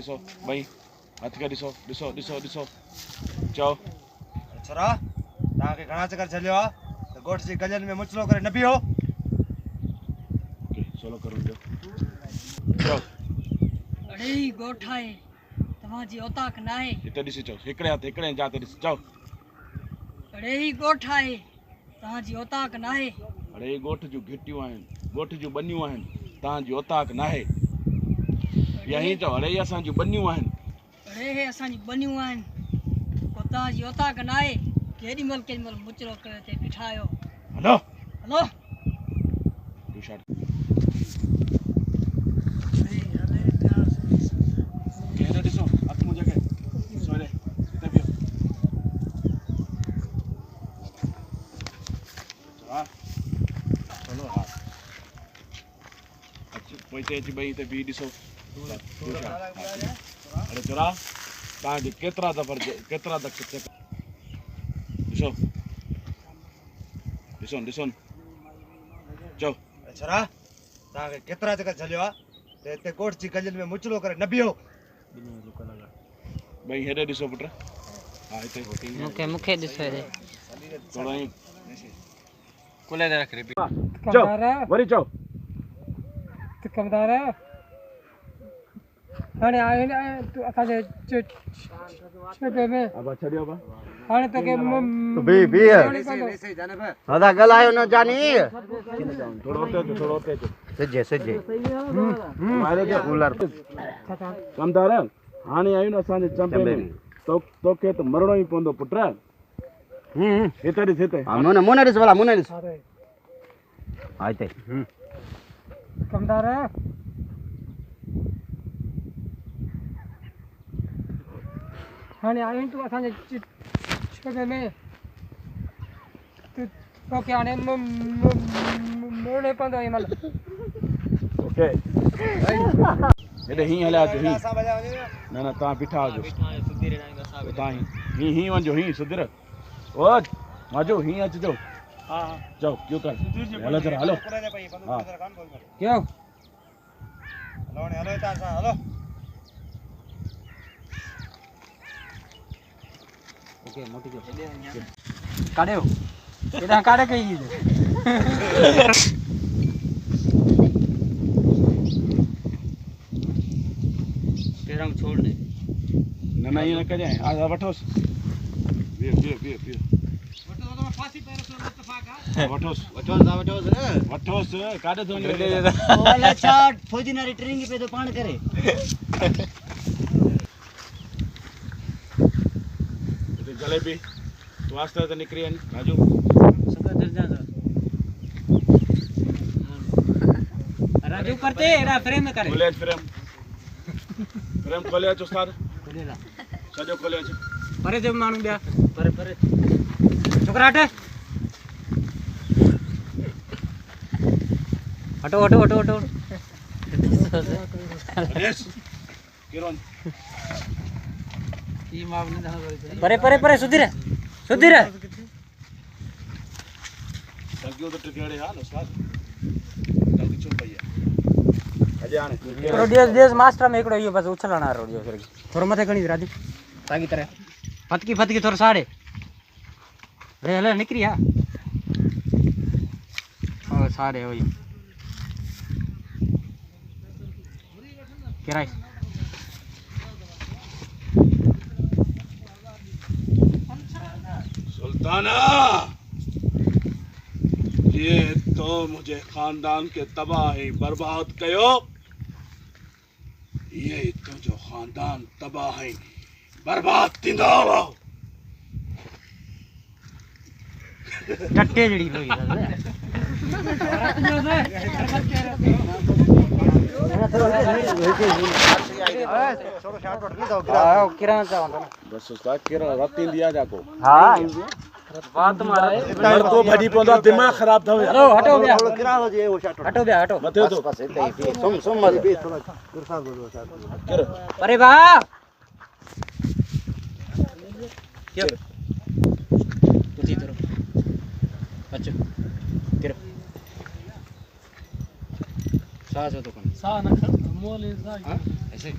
ॾिसो भाई हथ खे ॾिसो ॾिसो ॾिसो ॾिसो चओ छोरा तव्हांखे घणा चक्कर झलियो आहे त ॻोठ जी गलियुनि में मुचलो करे न बीहो। ओके सोलो करो जो चओ अड़े ही ॻोठ आहे तव्हांजी औताक न आहे। हिते ॾिसी चओ हिकिड़े हथ हिकिड़े जात ॾिस चओ अड़े ही ॻोठ आहे तव्हांजी औताक न आहे। अड़े ॻोठ जूं घिटियूं आहिनि ॻोठ जूं बनियूं आहिनि तव्हांजी औताक न आहे या हीअं चओ अड़े असांजूं बनियूं आहिनि अड़े हे असांजी बनियूं आहिनि पोइ तव्हांजी औताक न आहे केॾीमहिल मुचरो करे हिते बीठा आहियो। हलो हलो टू शॉट केरे ॾिसो हथ मुंहिंजे खे ॾिसो हेॾे हिते बीहो हा हलो हा अच पोइ हिते अची ॿई हिते बीह ॾिसो अड़े चोरा तव्हांखे केतिरा दफ़ा ॾिसो ॾिसो ॾिसो चओ छोरा तव्हांखे केतिरा चक्कर झलियो आहे त हिते ॻोठ जी गलियुनि में मुचलो करे न बीहो। भाई हेॾे ॾिसो पुट हा हिते मूंखे ॾिसो हेॾे थोरो ई कुले दे रख रे चओ वरी चओ कमदार हाणे आयो न तू असांजे छेपे में अब छॾियो बा हाणे तोखे तो बी दादा गलायो न जानी थोरो हुते अचो सजे सजे मारे के कूलर कमदार हाणे आयूं न असांजे चंपे में तोखे त मरणो ई पवंदो पुट हिते ॾिस हिते मुने ॾिस भला मुने ॾिस हा हिते कमदार हाणे आयो तू असांजे छेपे में तोखे हाणे मुड़े पवंदो हिनमहिल ओके हेॾे हीअं हलिया अचो हीअं न न तव्हां बीठा हुजो तव्हां हीअं वञो हीअं सुधीर ओ माजो हीअं अचिजो हा चओ क्यों कर हलो जरा हलो हा क्यों हलो हलो हितां सां हलो ओके मोटी जो काढियो एॾा काढे कई तेरंग छोड़ दे न न ईअं न कजांइ हा वठोसि बीह बीह बीह बीह वठोसि काॾे थो वञे वाला चाट फौजीनारी ट्रेनिंग पे तो पाण करे हिते जलेबी तूं आस्ते आस्ते निकिरी वञ राजू सदा दर्जा राजू करते एड़ा फ्रेम में करे खोले फ्रेम फ्रेम खोले अच उस्ताद खोलेला सॼो खोले अच परे जब मानू ॿिया परे परे छोकरा हटो हटो हटो हटो हटेस किरण ई मावने दा परे परे परे सुधीर सुधीर टंकियो तो टिकड़े हा न उस्ताद टंकी छो पई आहे अॼु हाणे रोडियस देश मास्टर में एकड़ो यो बस उछलणा रोडियो थोरो मथे खणी राजू ताकी तरह फतकी थोरो साड़े रे हले निकरी हा ओ साड़े होई केराई सुल्ताना ये तो मुझे खानदान के तबाही बर्बाद कयो ये तो जो खानदान तबाही बर्बाद थींदो टट्टे जड़ी होई किरण चावंदा बस उस्ताद किरण राती दिया जाको हां बात मारा लड़को भजी पवंदो आहे दिमाग ख़राब थो हलो हटो ॿिया किरानो जे वो शॉट हटो ॿिया हटो मथे तो बस हिते ही सुम मत बी थोड़ा गुरसाद बोलो शॉट किर अरे वाह क्या तुझी तरफ अच्छा किर सास हो तो कौन सा न मोल ऐसे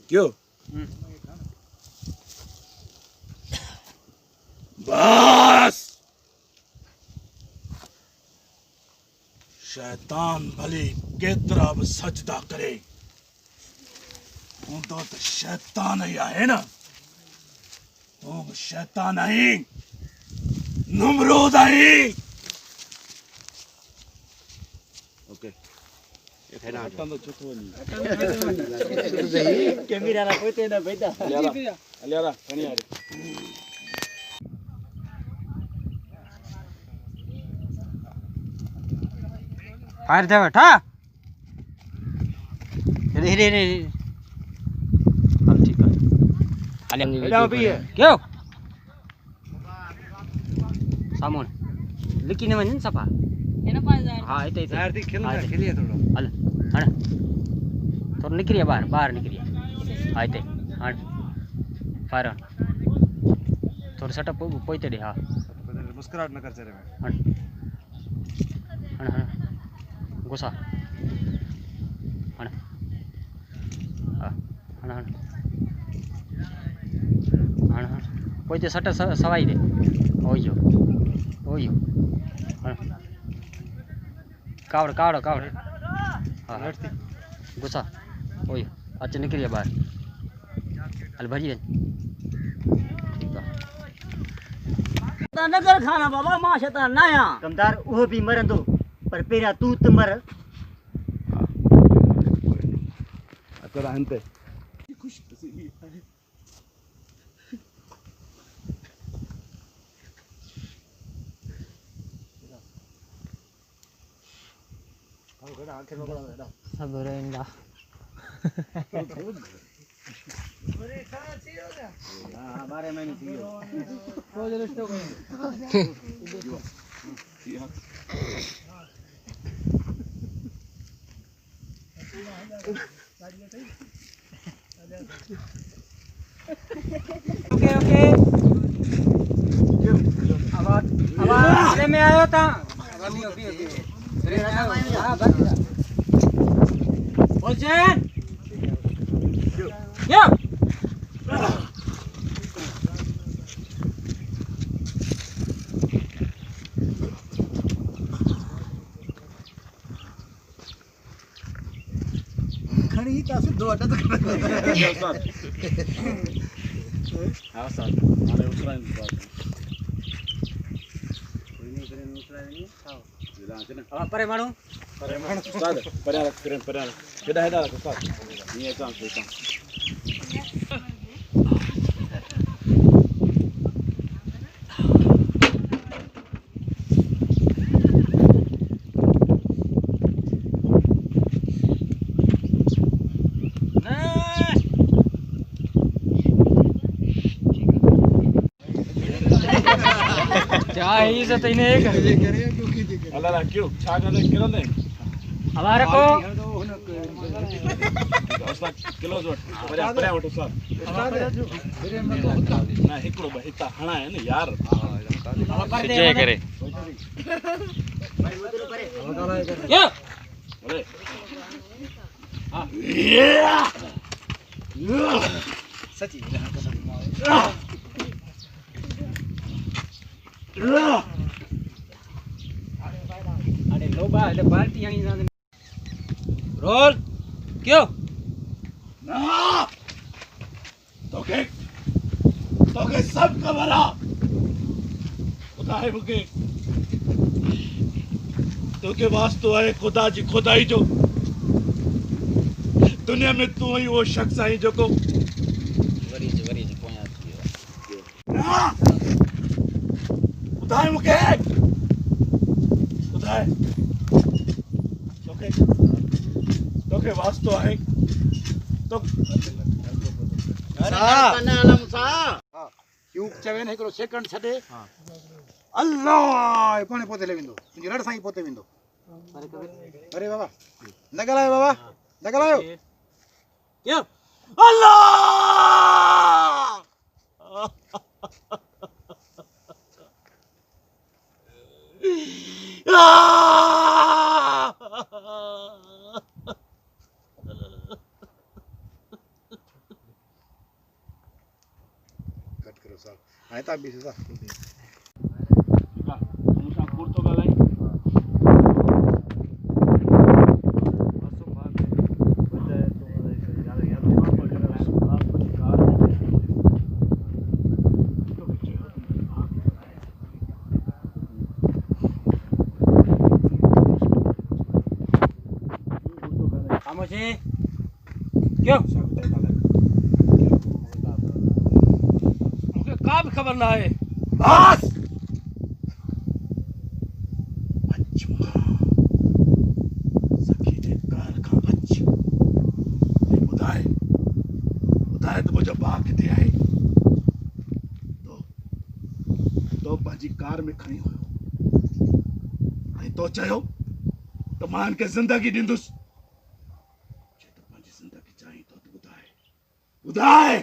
क्यों बस शैतान भले केतरा भी सजदा करे तू तो शैतान ही है ना तू शैतान ही नमरूद ही ओके કેમેરા ના પોતે ના બેટા અલ્યારા કણી આરે ફાયર થયો ઠા રે રે રે હાલ ઠીક છે આલે જાઓ ભઈએ કેવો સામોન લીકીને મને સફા એના પાસે જાય હા એ તો ઝાડ થી ખેલીએ થોડો હાલ હાણ થોડું નીકળીએ બહાર નીકળીએ હા તે હાણ ફાયર ઓન થોડું સેટઅપ પોઈતે દે હા મુસ્કરાટ ન કરજે રે હાણ હાણ હાણ ગુસ્સા હાણ હા હાણ હાણ હાણ હાણ પોઈતે સટ સવાઈ દે ઓયો હાણ કાવડ કાવડ કાવડ હા ગુસ્સા ઓય अच्छे निकलिए बाहर अल भरी दे नगर खाना बाबा मां शैतान नाया कमदार वो भी मरंदो पर पेरा तू त मर अतरा हंते खुश सब रेंदा बारे में नहीं चाहिए ओके ओके अब अरे मैं आयो था अभी अभी अभी हां बस बोलचन क्यों ખણી તા સીધો અટક हाँ सर हमारे उतरा नहीं बात कोई नहीं करे दूसरा नहीं खाओ जिला है ना अब परे मानो साद परियार हेदा हेदा रखो साद ये चांस देता क्या ही से तने एक अल्लाह क्यों छा कर किलो दे हमारे को उस्ताद किलो जोट परियार वटो साद ना हिकड़ो हिता हणा है ना यार जय करे क्यों अरे સચી अरे लो बा એટલે પાર્ટી આની રોલ क्यों ना तो के सब कमरा खुदा है मुके तो के वास्तु है खुदा जी खुदाई जो दुनिया में तू ही वो शख्स है जो को वरी पोया ना खुदा है मुके खुदा है तो के वास्तु है तो યુગ ચવે ને એકલો સેકન્ડ છડે અલ્લાહ એ કોને પોતે લેવિંદો તુજી રડ સાઈ પોતે વિંદો અરે બાબા નગલાયો બાબા નગલાયો क्यों अल्लाह आयता बीस था ठीकु आहे मूं सां कूड़ थो ॻाल्हाए खामोशी क्यों मूंखे का बि ख़बर न आहे बस सखी जे कार खां अच ऐं ॿुधाए त मुंहिंजो भाउ किथे आहे तो पंहिंजी कार में खणी हुयो ऐं तो चयो त मां हिनखे ज़िंदगी ॾींदुसि जिंदगी चाहिए तो बुधाए बुधाए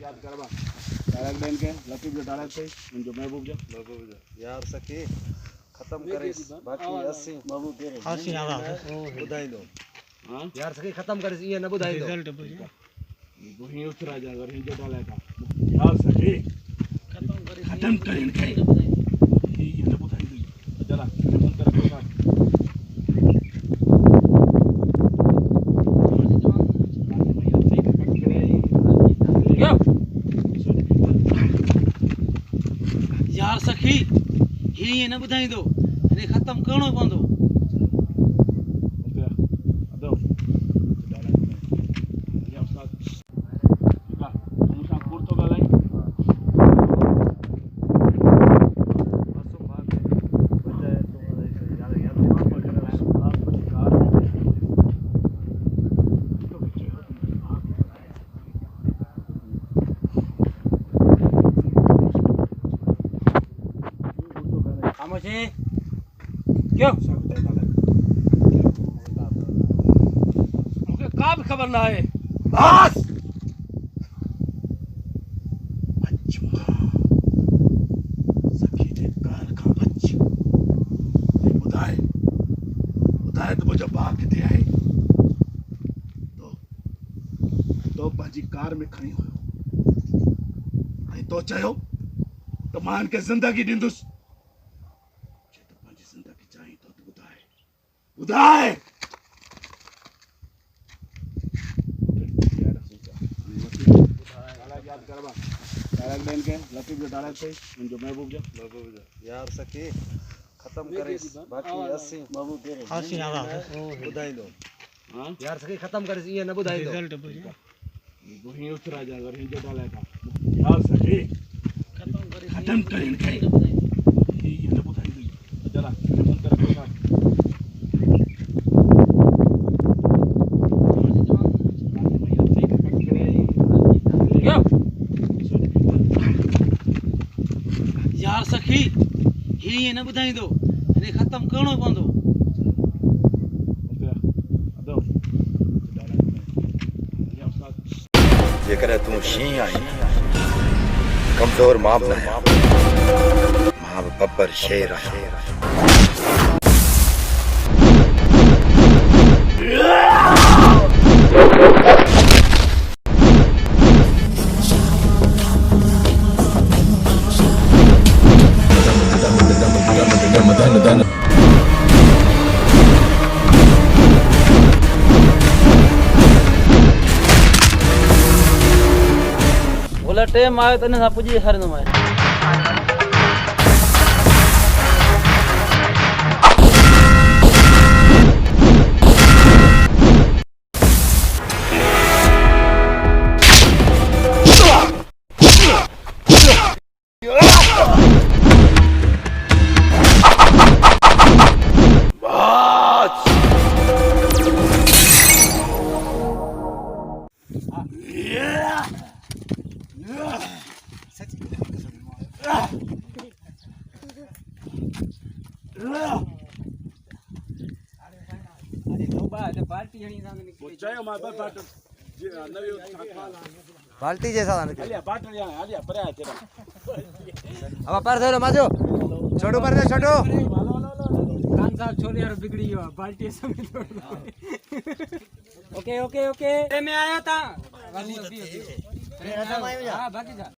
याद करवा डायरेक्ट बैंक के लतीफ जो डायरेक्ट थे जो महबूब जो यार सखी खत्म करे बाकी 80 बाबू तेरे 80 आवा बुधाई दो हां यार सखी खत्म करे ये न बुधाई दो वो ही उतरा जा अगर हिंदो डाले का यार सखी खत्म करे इनके ये न बुधाई दी चला मन कर को काट यार सखी ये न बुधाई दो इने खत्म करणो पवंदो अदो डाले या उस्ताद ठीकु आहे मूं सां कूड़ थो ॻाल्हाए खामोशी क्यों मूंखे का बि ख़बर न आहे बस सखी जे कार खां अच ऐं ॿुधाए त मुंहिंजो भाउ किथे आहे तो पंहिंजी कार में खणी हुयो ऐं तो चयो त मां हिनखे ज़िंदगी ॾींदुसि जिंदगी चाहिए तो बुधाए बुधाए याद करवा डायरेक्ट बैंक के लतीफ जो डायरेक्ट थे जो महबूब जो यार सखी खत्म करे बाकी 80 बाबू तेरे 80 आवा बुधाई दो हां यार सखी खत्म करे ये न बुधाई दो वो ही उतरा जा अगर हिंदो डाले का यार सखी खत्म करे इनके ये न बुधाई दी चला मन कर को काट यार सखी ये न बुधाई दो इने खत्म करणो पवंदो अदो या उस्ताद जेकर तू शीं आई कमज़ोर मां बि न आहियां मां बि बब्बर शेर आहियां बोला टाइम आयो त इन सां पुॼी हरंदुमि बाल्टी जैसा था अलिया बाटल या अलिया परया तेरा अब पर दे माजो छोटू पर दे छोटू कान साहब छोले और बिगड़ी हुआ बाल्टी समेत ओके ओके ओके मैं आया था हाँ बाकी जा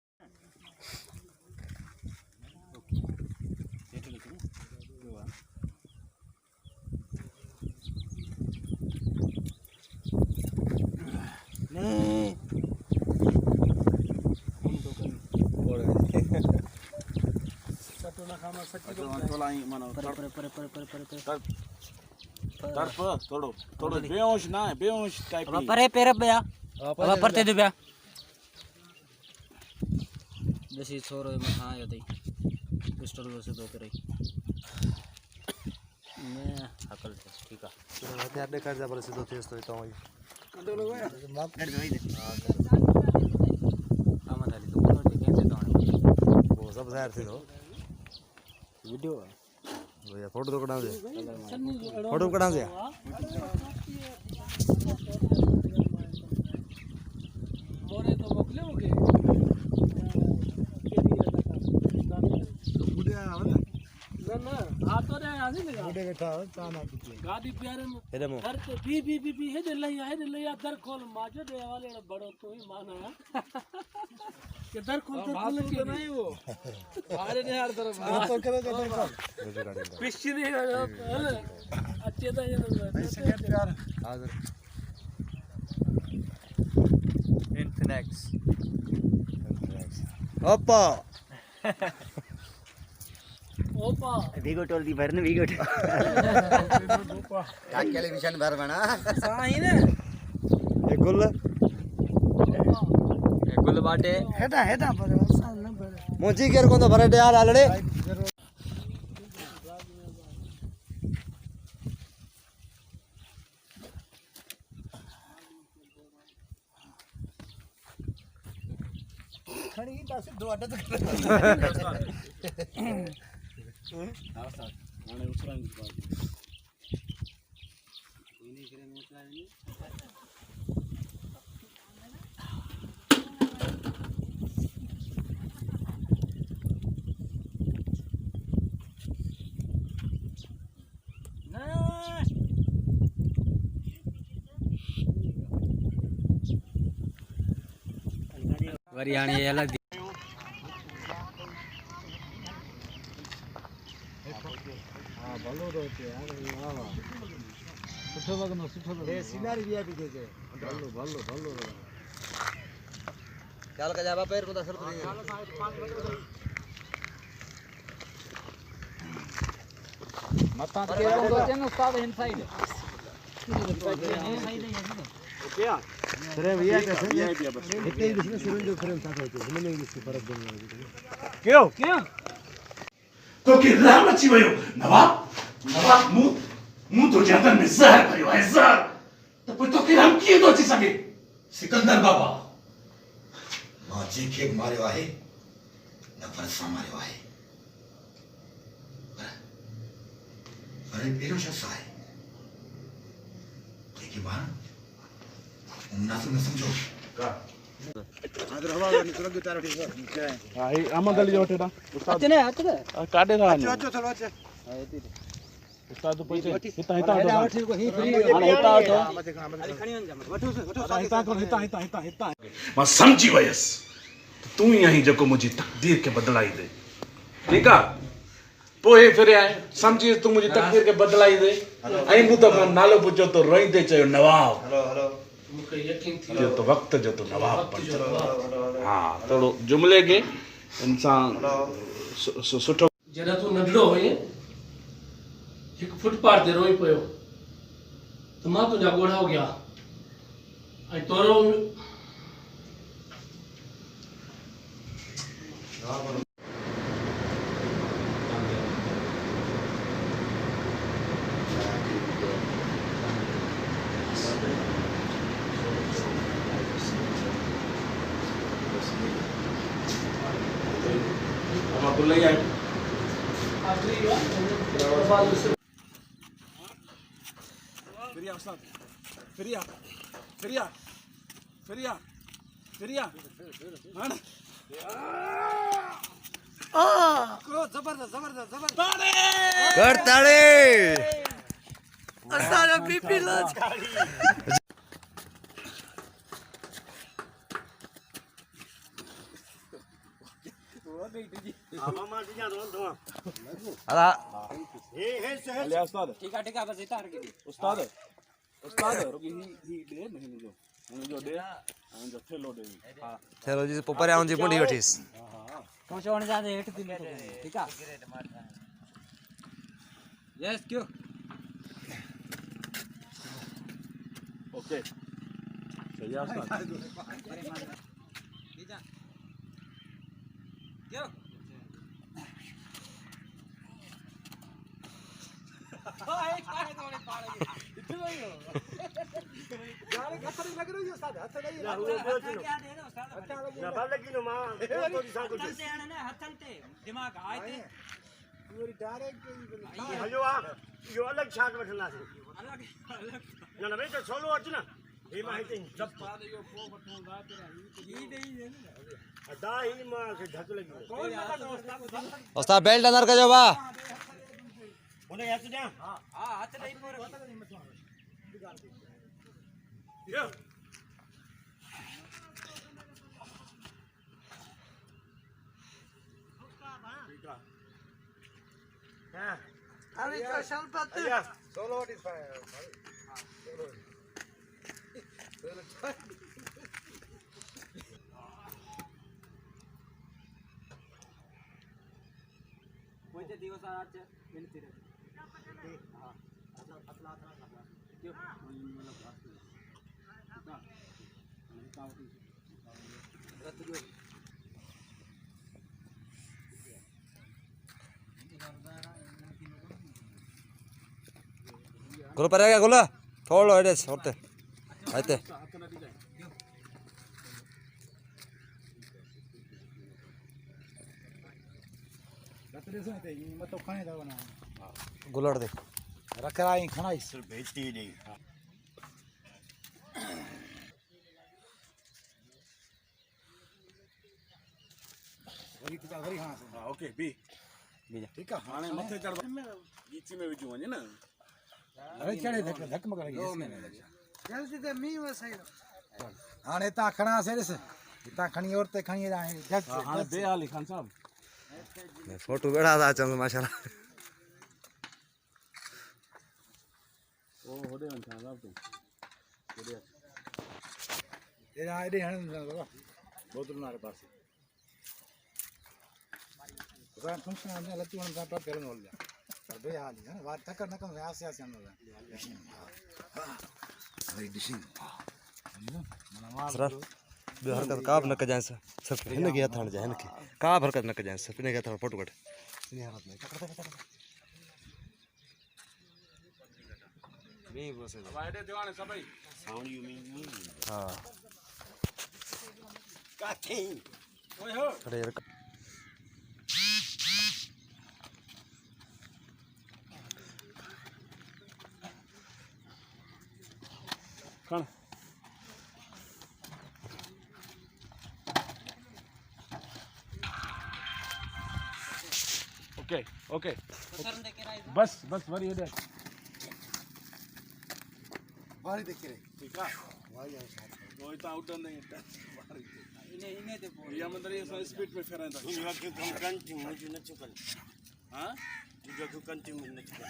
थोड़ो थोड़ो बेहोश ना है बेहोश टाइप अब परे पेर बया अब परते दे बया जैसे छोरो में हां यो दई पिस्टल से दो करे मैं हकल थे ठीक है हथियार देखाड़ जा पर सीधो तेज तो तो माफ कर दे आमा थाली तो कोनो देखे से तो वो सब जाहिर थी तो वीडियो भैया फोटो तो कढा दे फोटो कढा दे मोरे तो मोकले होगे ना ना आ तो रे आजी ने बूढ़े बैठा हो ताना पीछे गाड़ी प्यारे में हेरे मो घर पे पी हे दे लैया दर खोल माजे दे वाले बड़ो तू ही माना के दर खोल तो खोल के नहीं वो अरे ने हर तरफ तो करे तो पिछी नहीं अच्छे तो ये ऐसे कर प्यार हाजिर इन्फिनिक्स ओप्पो ओपा वीगो टोल दी भरने वीगो काकेले विषण भर बना सही ने एक गुल बाटे हेटा पर साल न पर मोची केर को तो भरटे यार आलड़े खड़ी पास दो अड्डा तो आने उसरांगी वरियाणी ये अलग हां भलो रहते यार वाह वाह सुठो लगनो ए सिनारी वीआईपी के भलो चल का जाबा पैर को दसर को मता के दो जन उस्ताद इनसाइड क्या अरे भैया कैसे इतने ही दूसरे सिरंज जो फ्रेम साथ होते हैं हमें इससे फर्क नहीं क्यों तो कि राम अची वयो नवाब मुंह तो जंगल में जहर भरियो है जहर तो पोइ तो कि राम कीअं थो अची सघे सिकंदर बाबा मां जंहिंखे बि मारियो आहे नफ़रत सां मारियो आहे पर पहिरियों शख़्स आहे जंहिंखे मां मुनासिब न सम्झो आदर हवा वाली सुरग तारो ठीक है हां ही अहमद अली जो वठेड़ा उस्ताद अचने काडे रहा अच्छा अच्छा चलो अच्छा उस्ताद तो पहुंचे हिता हिता हेडा वठी को ही फ्री हाणे हिता वठो मत देखना मत खणी वञ वठो हिता को हिता मां समझी वयसि तूं ई आहीं जेको मुंहिंजी तक़दीर खे बदिलाई दे ठीकु आहे पोइ फिरे आए समझी तूं मुंहिंजी तक़दीर खे बदिलाई दे ऐं मूं त नालो पुछियो तो रोईंदे चयो नवाब हेलो मूंखे यकीन थी जो तो वक्त जो तो नवाब बन हाँ थोड़ो जुमले के इंसान सुठो जॾहिं तूं नंढड़ो हुई हिकु फुटपाथ ते रोई पियो त मां तुंहिंजा ॻोढ़ा उगिया ऐं तोरो करताड़े असारा बीपी लॉस ले उस्ताद ठीक है बस इतना रख दी उस्ताद उस्ताद रुकी ही दे नहीं जो उन जो दे उन जो थेलो दे हां थेलो जी ऊपर आऊं जी पुंडी वठीस पहुंचण जा हेठ दी ठीक है यस क्यों ओके सही है उस्ताद क्यों दिमाग आए अलग छाट वठंदासीं न न भई त सोलो अच न हे मां हिते जब पाद यो पो वठंदा ही नहीं अदा ही मां के ढक लगी उस्ताद बेल्ट अंदर कजो बा उन्हें हथ दे हां हाथ नहीं पूरे यो हां अरे का शलपत सोलो व्हाट इज फायर कोणते दिवस आजचे विनंती रे हां असला क्यों गुलो पर आ गया गुलो थोड़ा एडे छोड़ते आते मतो खाने दा बना गुलड़ दे रखरा ही खाना सिर्फ भेजती नहीं वरी तो वरी हां हां ओके बी ठीक है हाने मथे चढ़ गीची में विजू वने ना अरे चढ़े धक धक मगर जल्दी ते मी वसई हाने ता खणा सेरस ता खणी और ते खणी दा जग हां बे हाली खान साहब फोटो बेड़ा था चंद माशाल्लाह ओ होदे वन खान साहब तू होदे ये आइडे हन बाबा बोतल नारे पास तो फंक्शन आने लती वन ता करन होल जा बे हाली है बात तक न कम आसे आसे न अरे डिशिंग सर बे हरकत काब न कजाए सब हिन के हथण जा हिन के का हरकत न कजाए सब ने के हथण फोटो कट इन हालत में नहीं बस वाइडे दीवाने सभई साउंड यू मीन हां काथे ओए हो अरे यार खान ओके ओके बस बस वरी हेडे बारी देख रे ठीक है कोई तो आउट नहीं है इन्हें दे या मंदर ये स्पीड में फेरंदा इन वक्त कम कंटी मुझे न चुकल हां जो को कंटी मुझे न चुकल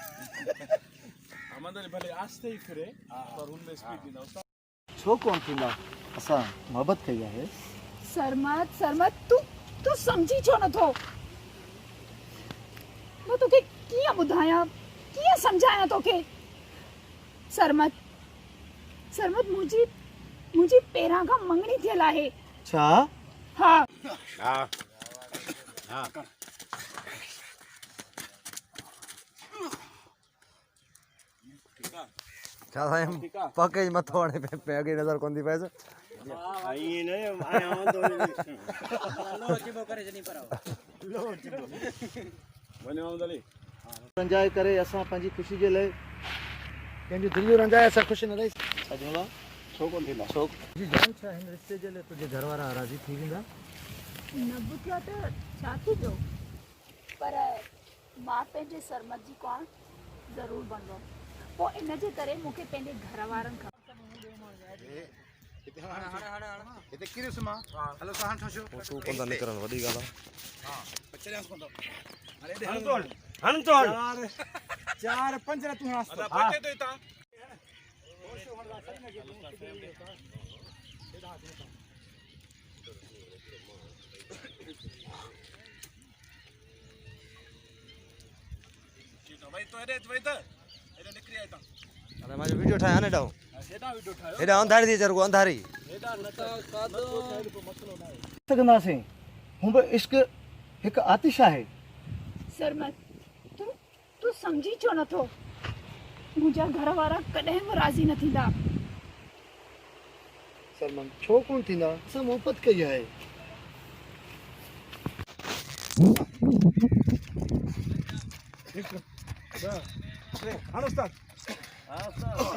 मंदर भले आस्ते ही फिरे पर उनमें स्पीड नहीं होता छो कोन थींदा असां मोहब्बत कई आहे सरमत सरमत तू समझी छो न थो मैं तोखे कीअं ॿुधायां कीअं सम्झायां तोखे सरमत सरमत मुंहिंजी पहिरां खां मंगणी थियल आहे छा हा क्या था पके मत होने पे आगे नजर कोन दी पैसे आई ने आया हूं तो लो चिबो करे जनी पर लो चिबो वने मामदली रंजाए करे असां पंहिंजी ख़ुशी जे लाइ कंहिंजी दिलियूं रंजाए असां ख़ुशि न रही सजोला छो कोन थींदा छो जी जान छा हिन रिश्ते जे लाइ तुंहिंजे घर वारा राज़ी थी वेंदा न बुधियो त छा थींदो पर मां पंहिंजे सरमत जी कोन ज़रूरु बणंदो पोइ इन जे करे मूंखे पंहिंजे घर वारनि खां हिते किरियुसि मां हलो सां हाणे ठोशो तू पंदा निकरण वॾी ॻाल्हि आहे चलियांसि कोन थो हन तो हन चार पंज न तूं हां भाई तो हेॾे वई त हेॾे निकिरी आई तव्हां अरे मुंहिंजो वीडियो ठाहे न ॾांहुं हेॾा अंधारी थी चढ़ अंधारी सघंदासीं हूं बि इश्क हिकु आतिश आहे सरमत तू समझी छो नथो मुंहिंजा घर वारा कॾहिं बि राज़ी न थींदा सरमन छो कोन थींदा असां मोहबत कई आहे हाणे उस्ताद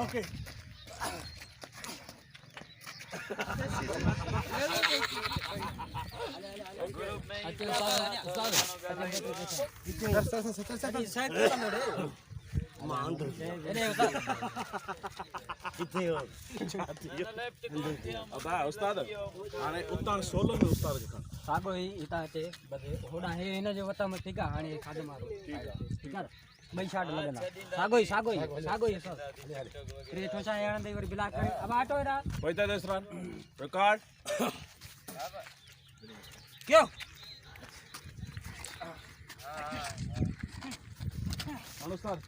ओके उस्ताद हाणे उतां सोलो में उस्ताद खे साॻो ई हितां अचे बसि होॾां हे हिन जे वत में ठीकु आहे हाणे खाधो मारो ठीकु आहे ॿई शाट लॻंदा साॻो ई सर टे ठोसा हणंदे वरी ब्लाक करे अब आटो हेॾा भाई त देसरान रिकॉर्ड क्यों हाणे उस्ताद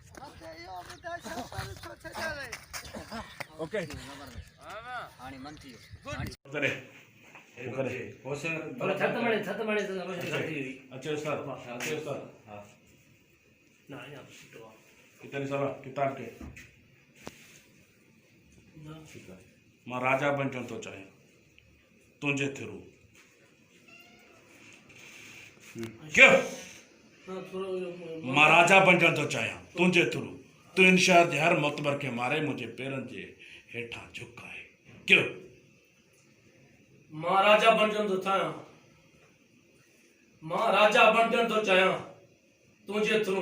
ओके हाणे मन थी करे करे छत मणे अच्छे उस्ताद हां कितने सारा किताब के मां राजा बणजण थो चाहियां तुंहिंजे थ्रू क्यों मां राजा बणजण थो चाहियां तुंहिंजे थ्रू तू इन शहर जे हर मोतबर खे मारे मुंहिंजे पेरनि जे हेठां झुकाए क्यों मां राजा बणजण थो चाहियां तुंहिंजे थ्रू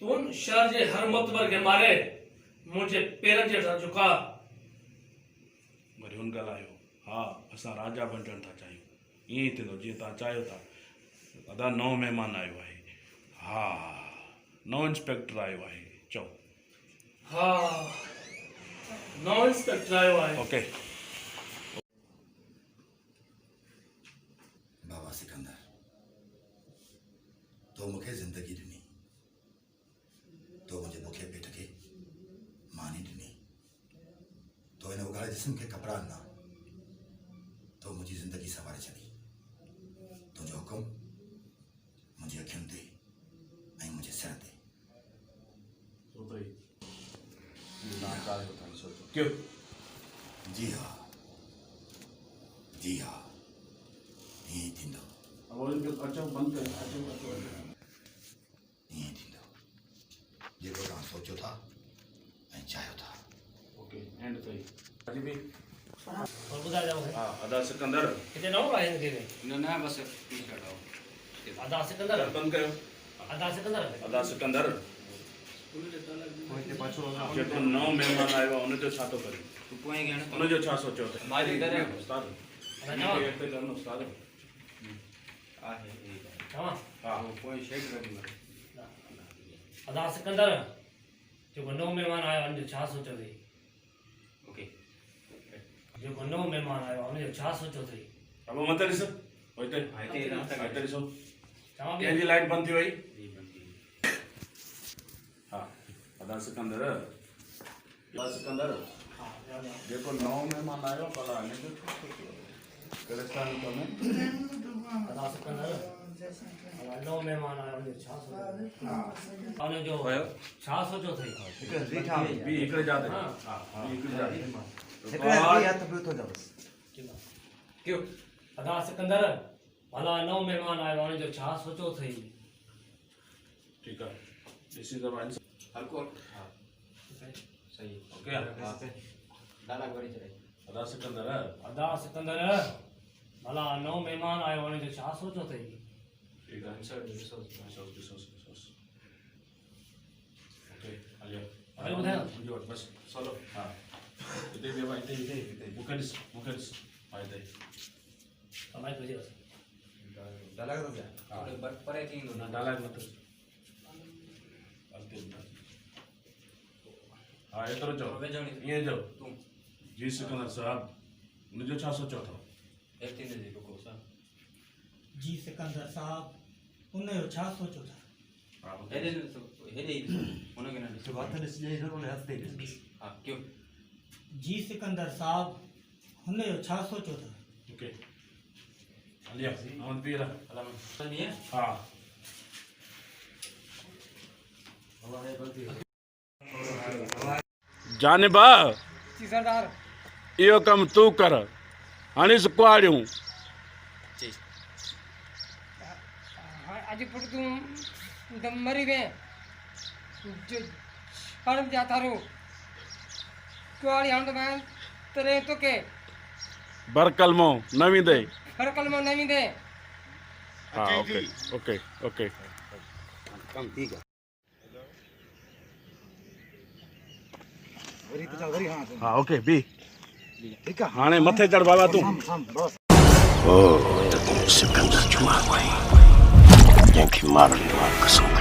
तू शहर जे हर मोतबर खे मारे मुंहिंजे पेरनि जे हेठां झुका वरी हुन ॻाल्हायो हा असां राजा बणजण था चाहियूं ईअं ई थींदो जीअं तव्हां चाहियो था अदा नओं महिमान आयो आहे हा नओं इंस्पेक्टर आयो आहे चओ हा नओं इंस्पेक्टर आयो आहे ओके बाबा सिकंदर तो मूंखे ज़िंदगी ॾिनी तो मुंहिंजे बुखे पेट खे मानी ॾिनी तो हिन उघाड़े जिस्म खे कपिड़ा ॾिना तो मुंहिंजी ज़िंदगी सवारे छॾी तुंहिंजो हुकुम मुंहिंजी अखियुनि ते ऐं मुंहिंजे सिर ते क्यों जी हा ईअं ई थींदो ईअं ई थींदो जेको तव्हां सोचियो था ऐं चाहियो था ओके एंड सही अजी भी और ॿुधाए ॾियांव हा अदा सिकंदर हिते नओं आहे हिन खे न बसि अदा सिकंदर बंदि कयो अदा सिकंदर अदा सिकंदर जेको नओं महिमान आयो आहे हुनजो छा थो करे हुनजो छा सोचियो अथई उस्ताद अॻिते करनो उस्ताद तव्हां हा अदा सिकंदर जेको नओं महिमान आयो हुनजो छा सोचियो अथई जेको नओं महिमान आयो हुनजो छा सोचियो अथई अब मत ॾिस हिते ॾिसो चवां कंहिंजी लाइट बंदि थी वई हा अदा सिकंदर जेको नओं महिमान आयो भला हिनजो गिरफ्तार कमे अदा सिकंदर नओं महिमान आयो हुनजो छा सोचियो हुनजो छा सोचियो अथई बी हिकिड़े जाते हा क्यों अदा सिकंदर भला नओं महिमान आयो हुनजो छा सोचियो अथई ठीक है ॾिसी त भाई हल्को हा सही ओके अदा सिकंदर भला नओं महिमान आयो हुनजो छा सोचियो अथई ठीक है ॾिसो ओके हलियो हाणे ॿुधायो बस चलो हा हिते बि हिते हिते मूंखे ॾिस मूंखे ॾिस हा हिते हमारे तुझे बस डाला तो क्या परे थींदो न डालाए मत हा एतिरो चओ ईअं चओ तूं जी सिकंदर साहब हुनजो छा सोचियो अथव एक तीन दे को सा जी सिकंदर साहब उनजो छा सोचो था हा हेडे हेडे उनके ना तो बात ने से उन्हें हंसते हां क्यों जी सिकंदर साहब हुनजो छा सोचो था ओके हलिया अमन पीरा अलाम नहीं है हा जानिबा जी सरदार इहो कमु तूं कर हणीस कुआड़ियूं आज पुट तू दम मरी वे जो हण जाता रो कुआड़ी हण तो मैं तेरे तो के बरकलमो न विंदे हर कलमो नहीं दे हा ओके ओके ओके कम ठीक है वरी तो वरी हां हा ओके बी ठीक है हाणे मथे चढ़ बाबा तूं हम बस सिकंदर जुआ हुई जंहिंखे मारण जो आहे कसम